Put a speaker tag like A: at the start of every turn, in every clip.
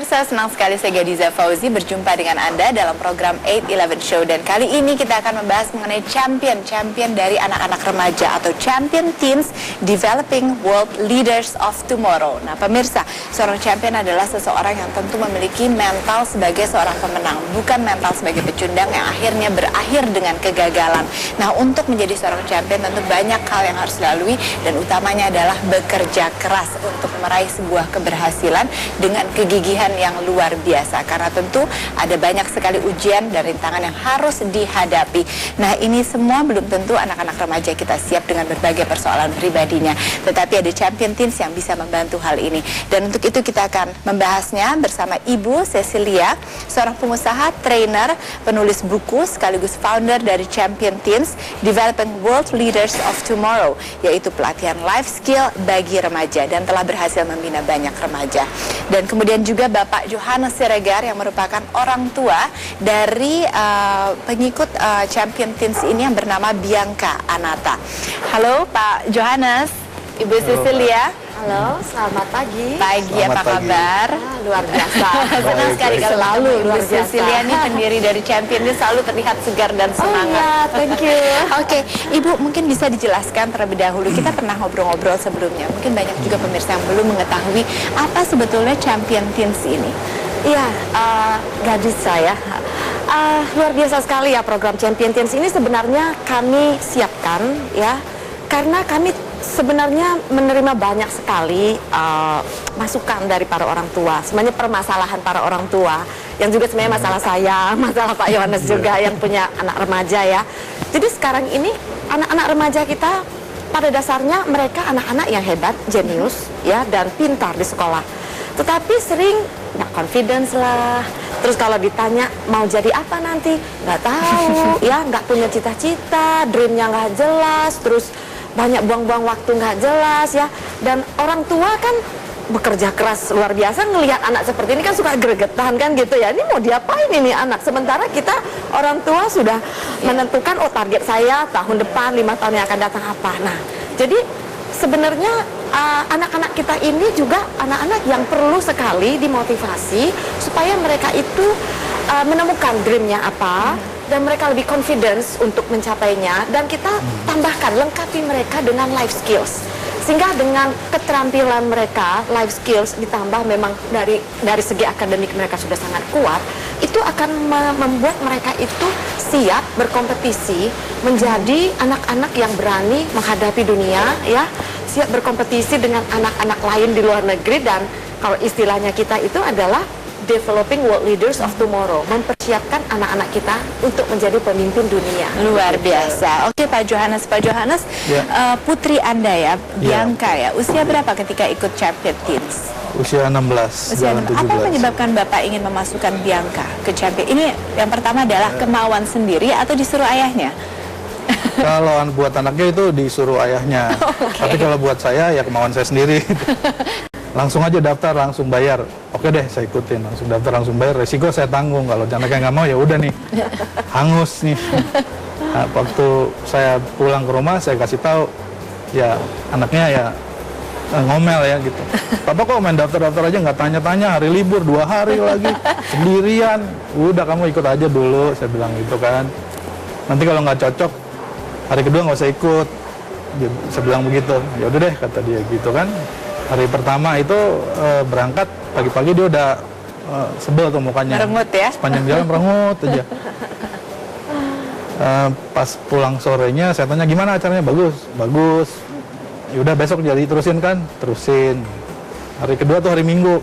A: pemirsa, senang sekali saya Gadiza Fauzi berjumpa dengan Anda dalam program 8-11 Show. Dan kali ini kita akan membahas mengenai champion dari anak-anak remaja atau champion teens developing world leaders of tomorrow. Nah pemirsa, seorang champion adalah seseorang yang tentu memiliki mental sebagai seorang pemenang, bukan mental sebagai pecundang yang akhirnya berakhir dengan kegagalan. Nah untuk menjadi seorang champion tentu banyak hal yang harus dilalui, dan utamanya adalah bekerja keras untuk meraih sebuah keberhasilan dengan kegigihan yang luar biasa, karena tentu ada banyak sekali ujian dan rintangan yang harus dihadapi. Nah ini semua belum tentu anak-anak remaja kita siap dengan berbagai persoalan pribadinya, tetapi ada champion teens yang bisa membantu hal ini. Dan untuk itu kita akan membahasnya bersama Ibu Cecilia, seorang pengusaha, trainer, penulis buku sekaligus founder dari Champion Teens Developing World Leaders of Tomorrow, yaitu pelatihan life skill bagi remaja, dan telah berhasil membina banyak remaja. Dan kemudian juga Bapak Johannes Siregar yang merupakan orang tua dari pengikut Champion Teens ini yang bernama Bianca Anata. Halo Pak Johannes, Ibu Cecilia.
B: Halo, selamat pagi.
A: Pagi, apa kabar?
B: Luar biasa.
A: Senang sekali kalau
B: selalu luar
A: Ibu
B: biasa.
A: Cecilia ini pendiri dari Champion, dia selalu terlihat segar dan semangat.
B: Oh iya, thank you.
A: Oke, Ibu mungkin bisa dijelaskan terlebih dahulu. Kita pernah ngobrol-ngobrol sebelumnya. Mungkin banyak juga pemirsa yang belum mengetahui apa sebetulnya Champion Teens ini.
B: Iya, gadis saya. Luar biasa sekali ya program Champion Teens ini. Sebenarnya kami siapkan ya, karena kami sebenarnya menerima banyak sekali masukan dari para orang tua. Sebenarnya permasalahan para orang tua yang juga sebenarnya masalah saya, masalah Pak Yohanes juga yang punya anak remaja ya. Jadi sekarang ini anak-anak remaja kita pada dasarnya mereka anak-anak yang hebat, jenius ya, dan pintar di sekolah. Tetapi sering nggak confidence lah. Terus kalau ditanya mau jadi apa nanti, nggak tahu ya, nggak punya cita-cita, dreamnya nggak jelas, terus banyak buang-buang waktu nggak jelas ya. Dan orang tua kan bekerja keras luar biasa, ngelihat anak seperti ini kan suka gregetan kan gitu ya, ini mau diapain ini anak. Sementara kita orang tua sudah menentukan, oh target saya tahun depan, 5 tahun yang akan datang apa. Nah jadi sebenarnya anak-anak kita ini juga anak-anak yang perlu sekali dimotivasi supaya mereka itu menemukan dreamnya apa, dan mereka lebih confidence untuk mencapainya. Dan kita tambahkan, lengkapi mereka dengan life skills, sehingga dengan keterampilan mereka, life skills ditambah memang dari segi akademik mereka sudah sangat kuat, itu akan membuat mereka itu siap berkompetisi, menjadi anak-anak yang berani menghadapi dunia ya, siap berkompetisi dengan anak-anak lain di luar negeri. Dan kalau istilahnya kita itu adalah developing world leaders of tomorrow, mempersiapkan anak-anak kita untuk menjadi pemimpin dunia.
A: Luar biasa. Oke Pak Johannes, ya. Putri Anda ya, Bianca ya, usia berapa ketika ikut Champion Teens?
C: Usia 16,
A: usia 16. Apa yang menyebabkan Bapak ingin memasukkan Bianca ke Champion? Ini yang pertama adalah kemauan sendiri atau disuruh ayahnya?
C: Kalau buat anaknya itu disuruh ayahnya. Tapi kalau buat saya ya kemauan saya sendiri. Langsung aja daftar, langsung bayar. Oke deh, saya ikutin. Langsung daftar, langsung bayar. Resiko saya tanggung. Kalau anaknya nggak mau ya udah nih, hangus nih. Nah, waktu saya pulang ke rumah, saya kasih tahu, ya anaknya ya ngomel ya gitu. Papa kok main daftar-daftar aja nggak tanya-tanya, hari libur 2 hari lagi sendirian. Udah kamu ikut aja dulu, saya bilang gitu kan. Nanti kalau nggak cocok, hari kedua nggak usah ikut. Saya bilang begitu. Ya udah deh, kata dia gitu kan. Hari pertama itu berangkat pagi-pagi dia udah sebel tuh mukanya.
A: Merengut ya?
C: Sepanjang jalan merengut aja. Pas pulang sorenya saya tanya gimana acaranya, bagus. Yaudah besok jadi terusin kan, terusin. Hari kedua tuh hari Minggu,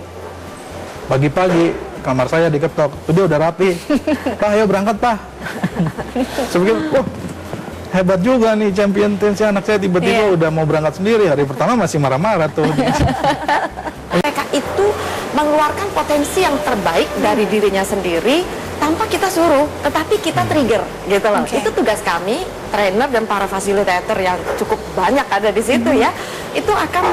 C: pagi-pagi kamar saya diketok, tuh dia udah rapi. Pak ayo berangkat Pak. Saya pikir, wah hebat juga nih Champion Teens, anak saya tiba-tiba udah mau berangkat sendiri. Hari pertama masih marah-marah tuh.
B: Mereka itu mengeluarkan potensi yang terbaik dari dirinya sendiri tanpa kita suruh, tetapi kita trigger gitu loh. Itu tugas kami, trainer dan para fasilitator yang cukup banyak ada di situ ya. itu akan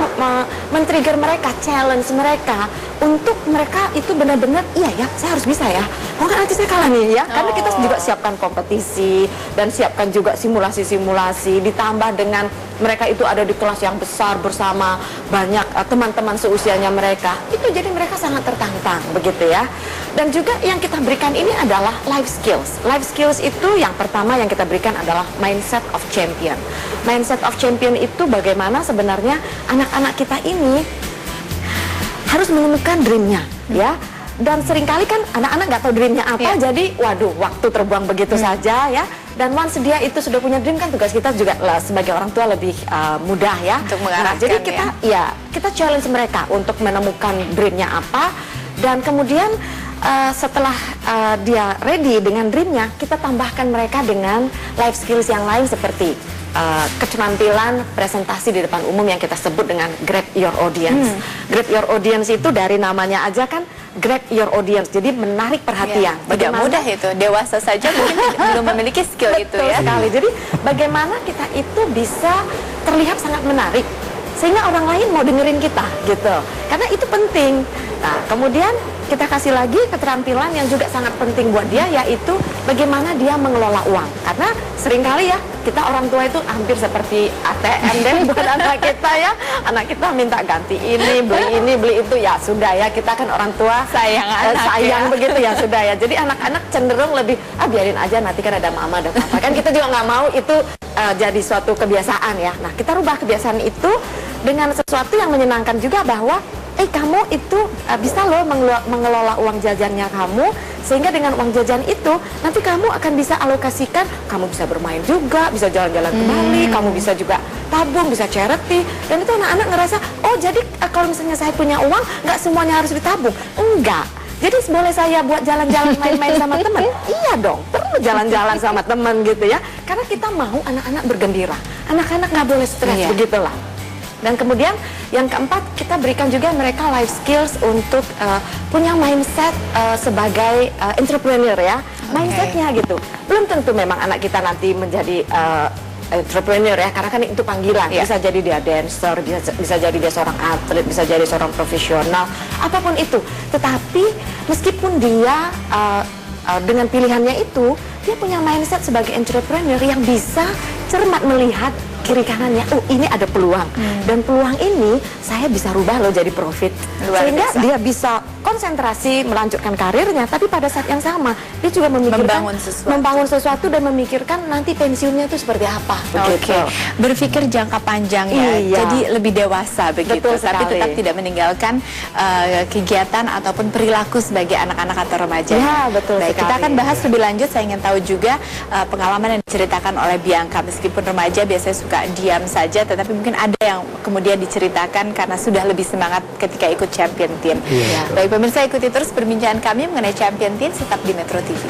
B: men-trigger mereka, challenge mereka untuk mereka itu benar-benar iya ya, saya harus bisa ya. Oh nggak nanti saya kalah nih ya. Karena kita juga siapkan kompetisi dan siapkan juga simulasi-simulasi, ditambah dengan mereka itu ada di kelas yang besar bersama banyak teman-teman seusianya mereka. Itu jadi mereka sangat tertantang begitu ya. Dan juga yang kita berikan ini adalah life skills. Life skills itu yang pertama yang kita berikan adalah mindset of champion. Mindset of champion itu bagaimana sebenarnya anak-anak kita ini harus menemukan dreamnya ya. Dan seringkali kan anak-anak nggak tahu dreamnya apa, jadi waduh waktu terbuang begitu saja ya. Dan once dia itu sudah punya dream kan tugas kita juga lah sebagai orang tua lebih mudah ya.
A: Untuk mengarahkan,
B: jadi kita challenge mereka untuk menemukan dreamnya apa. Dan kemudian setelah dia ready dengan dreamnya, kita tambahkan mereka dengan life skills yang lain seperti keterampilan presentasi di depan umum yang kita sebut dengan grab your audience. Grab your audience itu dari namanya aja kan grab your audience, jadi menarik perhatian.
A: Tidak mudah itu, dewasa saja mungkin belum memiliki skill itu ya.
B: Betul sekali. Jadi bagaimana kita itu bisa terlihat sangat menarik sehingga orang lain mau dengerin kita gitu. Karena itu penting. Nah, kemudian kita kasih lagi keterampilan yang juga sangat penting buat dia, yaitu bagaimana dia mengelola uang. Karena seringkali ya kita orang tua itu hampir seperti ATM deh buat anak kita ya. Anak kita minta ganti ini, beli itu, ya sudah ya, kita kan orang tua
A: sayang anak
B: sayang
A: ya.
B: begitu ya sudah ya. Jadi anak-anak cenderung lebih biarin aja, nanti kan ada mama ada papa. Kan kita juga nggak mau itu jadi suatu kebiasaan ya. Nah, kita rubah kebiasaan itu dengan sesuatu yang menyenangkan juga, bahwa kamu itu bisa loh mengelola uang jajannya kamu, sehingga dengan uang jajan itu nanti kamu akan bisa alokasikan, kamu bisa bermain juga, bisa jalan-jalan ke Bali, kamu bisa juga tabung, bisa charity. Dan itu anak-anak ngerasa, oh jadi kalau misalnya saya punya uang, nggak semuanya harus ditabung. Enggak. Jadi boleh saya buat jalan-jalan main-main sama teman? Iya dong, perlu jalan-jalan sama teman gitu ya. Karena kita mau anak-anak bergembira, anak-anak nggak boleh stres, begitulah. Dan kemudian yang keempat, kita berikan juga mereka life skills untuk punya mindset sebagai entrepreneur ya. Mindsetnya gitu. Belum tentu memang anak kita nanti menjadi entrepreneur ya, karena kan itu panggilan. Bisa jadi dia dancer, bisa jadi dia seorang atlet, bisa jadi seorang profesional, apapun itu. Tetapi meskipun dia dengan pilihannya itu, dia punya mindset sebagai entrepreneur yang bisa cermat melihat kiri kanannya, oh ini ada peluang, dan peluang ini saya bisa rubah loh jadi profit. Sehingga dia bisa konsentrasi melanjutkan karirnya, tapi pada saat yang sama dia juga memikirkan membangun sesuatu dan memikirkan nanti pensiunnya itu seperti apa.
A: Oke, berpikir jangka panjang ya, jadi lebih dewasa begitu. Tapi tetap tidak meninggalkan kegiatan ataupun perilaku sebagai anak-anak atau remaja.
B: Ya, betul.
A: Baik, kita akan bahas lebih lanjut. Saya ingin tahu juga pengalaman yang diceritakan oleh Bianca. Meskipun remaja biasanya suka diam saja, tetapi mungkin ada yang kemudian diceritakan karena sudah lebih semangat ketika ikut Champion Teen. Baik pemirsa, ikuti terus perbincangan kami mengenai Champion Teen, tetap di Metro TV.